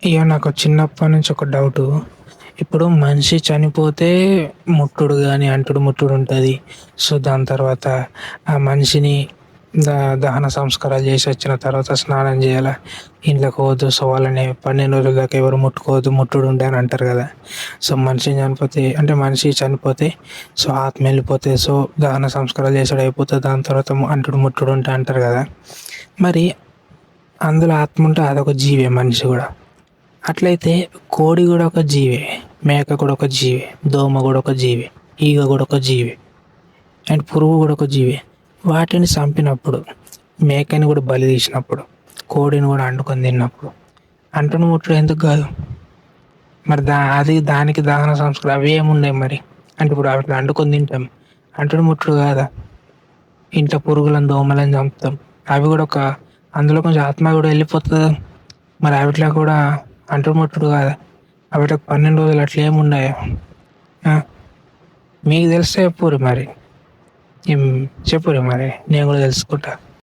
ఇక నాకు చిన్నప్పటి నుంచి ఒక డౌటు. ఇప్పుడు మనిషి చనిపోతే ముట్టుడు కానీ అంటుడు ముట్టుడు ఉంటుంది. సో దాని తర్వాత ఆ మనిషిని దహన సంస్కారాలు చేసి వచ్చిన తర్వాత స్నానం చేయాలి, ఇంట్లోకి పోవద్దు. సో వాళ్ళని 12 రోజుల దాకా ఎవరు ముట్టుకోవద్దు, ముట్టుడు ఉండే అని అంటారు కదా. సో మనిషి చనిపోతే సో ఆత్మ వెళ్ళిపోతే సో దహన సంస్కారాలు చేసాడు అయిపోతుంది. దాని తర్వాత అంటుడు ముట్టుడు ఉంటే అంటారు కదా. మరి అందులో ఆత్మ ఉంటే అదొక జీవే, మనిషి కూడా. అట్లయితే కోడి కూడా ఒక జీవే, మేక కూడా ఒక జీవే, దోమ కూడా ఒక జీవే, ఈగ కూడా ఒక జీవే, అండ్ పురుగు కూడా ఒక జీవే. వాటిని చంపినప్పుడు, మేకని కూడా బలి తీసినప్పుడు, కోడిని కూడా అండుకొని తిన్నప్పుడు అంటును ముట్టుడు ఎందుకు కాదు? మరి దానికి దహన సంస్కారం అవి ఏమున్నాయి మరి? అంటే ఇప్పుడు వాటిని అండుకొని తింటాం, అంటుడు ముట్టుడు కాదా? ఇంట్లో పురుగులను దోమలను చంపుతాం, అవి కూడా అందులో కొంచెం ఆత్మ కూడా వెళ్ళిపోతుంది. మరి వాటిలో కూడా అంటుడు ముట్టుడు కాదా? వాటికి 12 రోజులు అట్లా ఏమున్నాయా? మీకు తెలిస్తే చెప్పుర్రి మరి, చెప్పుర్రి మరి, నేను కూడా తెలుసుకుంటా.